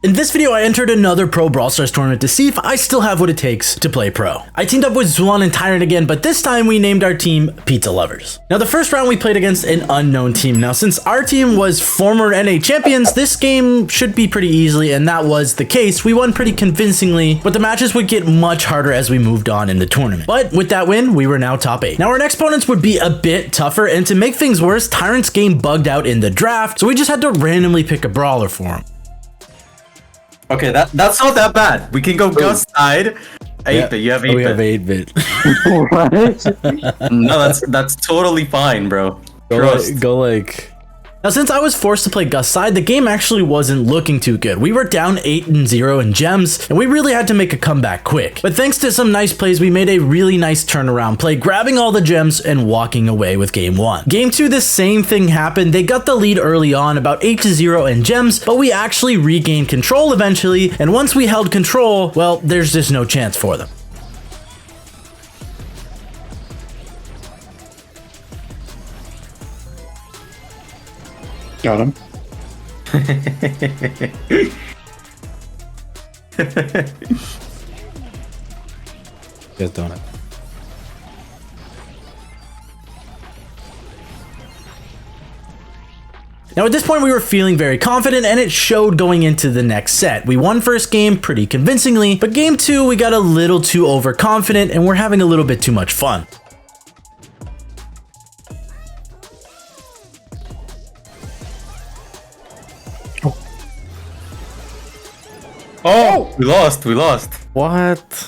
In this video, I entered another Pro Brawl Stars tournament to see if I still have what it takes to play pro. I teamed up with Zwan and Tyrant again, but this time we named our team Pizza Lovers. Now, the first round we played against an unknown team. Now, since our team was former NA champions, this game should be pretty easily, and that was the case. We won pretty convincingly, but the matches would get much harder as we moved on in the tournament. But with that win, we were now top 8. Now, our next opponents would be a bit tougher, and to make things worse, Tyrant's game bugged out in the draft, so we just had to randomly pick a brawler for him. Okay, that's not that bad. We can go Gus side. 8-bit, you have 8-bit. We have 8-bit. What? No, that's totally fine, bro. Go like... Now, since I was forced to play Gus side, the game actually wasn't looking too good. We were down 8-0 in gems, and we really had to make a comeback quick. But thanks to some nice plays, we made a really nice turnaround play, grabbing all the gems and walking away with game 1. Game 2, the same thing happened. They got the lead early on, about 8-0 in gems, but we actually regained control eventually, and once we held control, well, there's just no chance for them. Got him. Just doing it. Now, at this point, we were feeling very confident, and it showed going into the next set. We won first game pretty convincingly, but game 2, we got a little too overconfident, and we're having a little bit too much fun. Oh, we lost. What?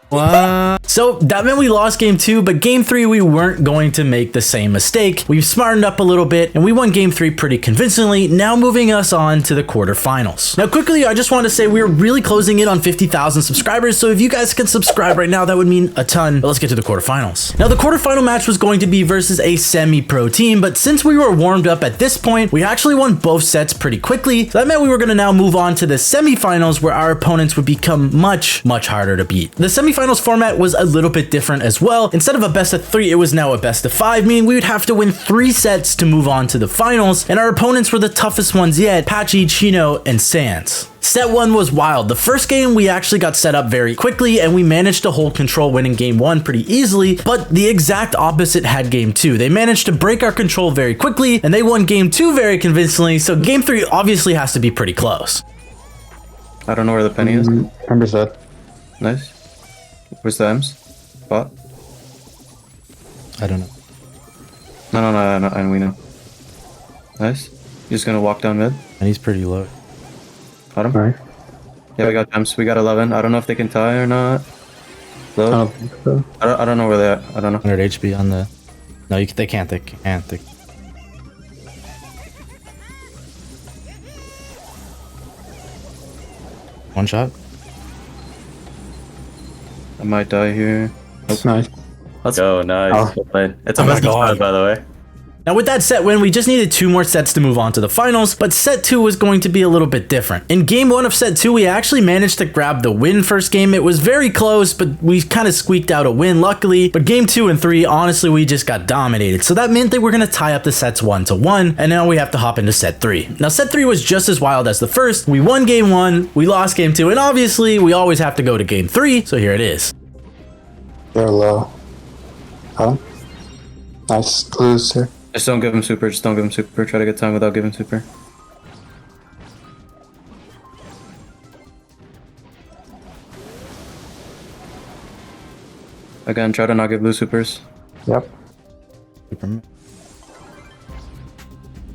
What? So that meant we lost game 2, but game 3 we weren't going to make the same mistake. We smartened up a little bit and we won game 3 pretty convincingly, now moving us on to the quarterfinals. Now quickly, I just want to say we're really closing in on 50,000 subscribers, so if you guys can subscribe right now, that would mean a ton. But let's get to the quarterfinals. Now the quarterfinal match was going to be versus a semi-pro team, but since we were warmed up at this point, we actually won both sets pretty quickly. So that meant we were going to now move on to the semifinals, where our opponents would become much harder to beat. The semifinals format was a little bit different as well. Instead of a best of 3, it was now a best of 5, meaning we would have to win 3 sets to move on to the finals, and our opponents were the toughest ones yet: Patchy, Chino, and Sans. Set 1 was wild. The first game, we actually got set up very quickly, and we managed to hold control, winning game 1 pretty easily, but the exact opposite had game 2. They managed to break our control very quickly, and they won game 2 very convincingly, so game 3 obviously has to be pretty close. I don't know where the penny is. Remember that. Nice. Where's the M's? Spot? I don't know. No, and we know. Nice. You're just gonna walk down mid? And he's pretty low. Got him? Alright. Yeah, we got M's. We got 11. I don't know if they can tie or not. I Low? don't think so. I don't know where they're at. I don't know. 100 HP on the... No, they can't. They can't. One shot. I might die here. That's nice. Let's go. Nice. Oh. Well played. It's a Oh my best of God. 5, by the way. Now with that set win, we just needed 2 more sets to move on to the finals, but set 2 was going to be a little bit different. In game 1 of set 2, we actually managed to grab the win first game. It was very close, but we kind of squeaked out a win, luckily. But game 2 and 3, honestly, we just got dominated. So that meant they were going to tie up the sets 1-1, and now we have to hop into set 3. Now set 3 was just as wild as the first. We won game 1, we lost game 2, and obviously we always have to go to game 3, so here it is. They're low. Got him. Nice clues here. Just don't give him super. Just don't give him super. Try to get time without giving super. Again, try to not give blue supers. Yep.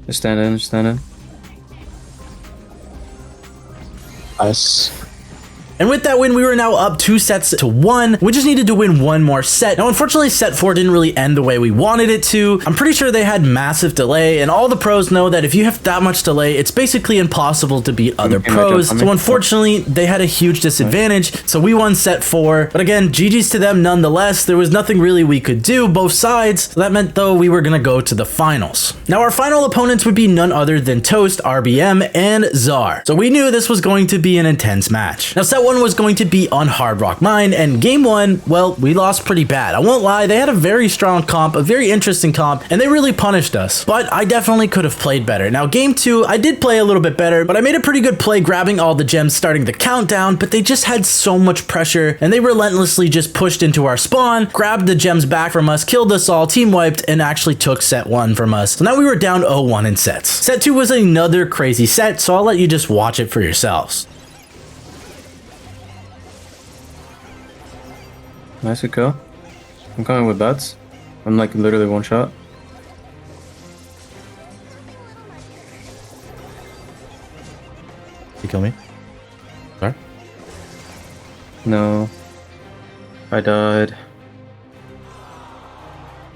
Just stand in. Just stand in. Nice. And with that win, we were now up 2-1. We just needed to win 1 more set. Now, unfortunately, set 4 didn't really end the way we wanted it to. I'm pretty sure they had massive delay, and all the pros know that if you have that much delay, it's basically impossible to beat other pros. So unfortunately, they had a huge disadvantage, so we won set 4. But again, GG's to them nonetheless. There was nothing really we could do, both sides. So that meant, though, we were gonna go to the finals. Now, our final opponents would be none other than Toast, RBM, and Czar. So we knew this was going to be an intense match. Now, set that one was going to be on Hard Rock Mine, and game 1, well, we lost pretty bad. I won't lie, they had a very strong comp, a very interesting comp, and they really punished us, but I definitely could have played better. Now game 2, I did play a little bit better, but I made a pretty good play grabbing all the gems starting the countdown, but they just had so much pressure, and they relentlessly just pushed into our spawn, grabbed the gems back from us, killed us all, team wiped, and actually took set 1 from us. So now we were down 0-1 in sets. Set 2 was another crazy set, so I'll let you just watch it for yourselves. Nice kill. I'm coming with bats. I'm like literally one shot. You kill me? Sorry? No. I died.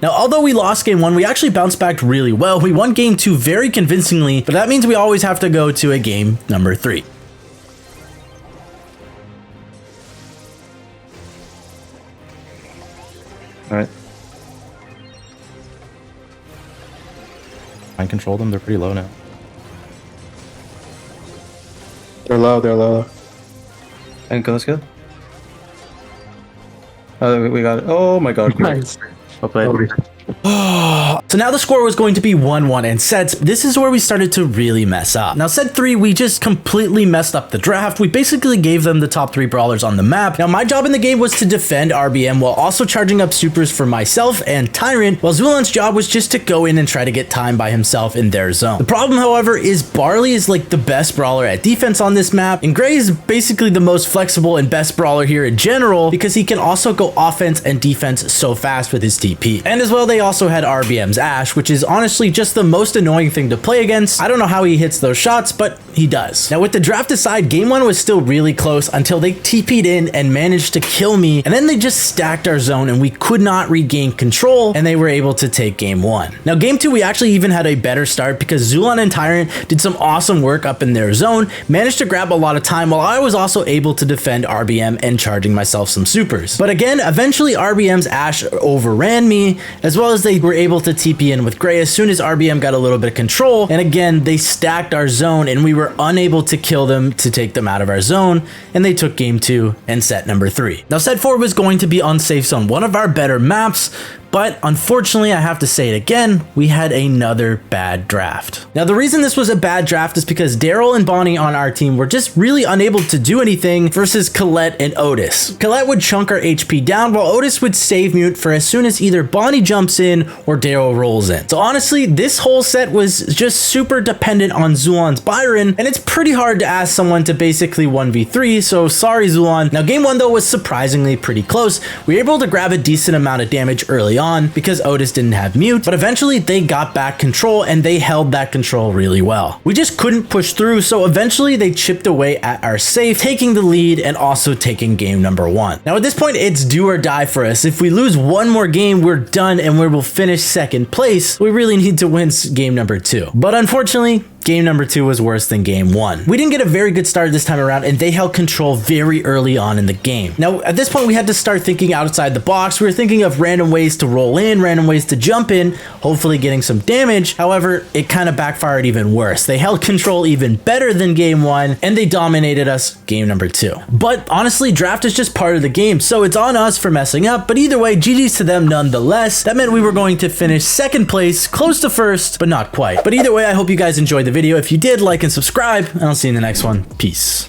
Now, although we lost game 1, we actually bounced back really well. We won game 2 very convincingly, but that means we always have to go to a game number 3. Alright. I control them, they're pretty low now. They're low, they're low. And kill this kid. Oh, we got it. Oh my god. Nice. Well played. So now the score was going to be 1-1 in sets. This is where we started to really mess up. Now set 3, we just completely messed up the draft. We basically gave them the top 3 brawlers on the map. Now my job in the game was to defend RBM while also charging up supers for myself and Tyrant, while Zulan's job was just to go in and try to get time by himself in their zone. The problem, however, is Barley is like the best brawler at defense on this map, and Gray is basically the most flexible and best brawler here in general because he can also go offense and defense so fast with his TP. And as well, they also had RBM's Ash, which is honestly just the most annoying thing to play against. I don't know how he hits those shots, but he does. Now with the draft aside, game 1 was still really close until they TP'd in and managed to kill me, and then they just stacked our zone and we could not regain control, and they were able to take game 1. Now game 2, we actually even had a better start because Zulan and Tyrant did some awesome work up in their zone, managed to grab a lot of time while I was also able to defend RBM and charging myself some supers. But again, eventually RBM's Ash overran me, as well as they were able to TP in with Gray as soon as RBM got a little bit of control, and again they stacked our zone and we were unable to kill them to take them out of our zone, and they took game 2 and set number 3. Now set 4 was going to be on Safe Zone, one of our better maps, but unfortunately, I have to say it again, we had another bad draft. Now, the reason this was a bad draft is because Daryl and Bonnie on our team were just really unable to do anything versus Colette and Otis. Colette would chunk our HP down while Otis would save mute for as soon as either Bonnie jumps in or Daryl rolls in. So honestly, this whole set was just super dependent on Zulan's Byron, and it's pretty hard to ask someone to basically 1v3, so sorry Zulan. Now, game 1 though was surprisingly pretty close. We were able to grab a decent amount of damage early on because Otis didn't have mute, but eventually they got back control and they held that control really well. We just couldn't push through, so eventually they chipped away at our safe, taking the lead and also taking game number 1. Now at this point, it's do or die for us. If we lose one more game, we're done and we will finish second place. We really need to win game number 2. But unfortunately, game number 2 was worse than game 1. We didn't get a very good start this time around, and they held control very early on in the game. Now, at this point, we had to start thinking outside the box. We were thinking of random ways to roll in, random ways to jump in, hopefully getting some damage. However, it kind of backfired even worse. They held control even better than game 1, and they dominated us game number 2. But honestly, draft is just part of the game, so it's on us for messing up. But either way, GG's to them nonetheless. That meant we were going to finish second place, close to first, but not quite. But either way, I hope you guys enjoyed the video. If you did, like and subscribe, and I'll see you in the next one. Peace.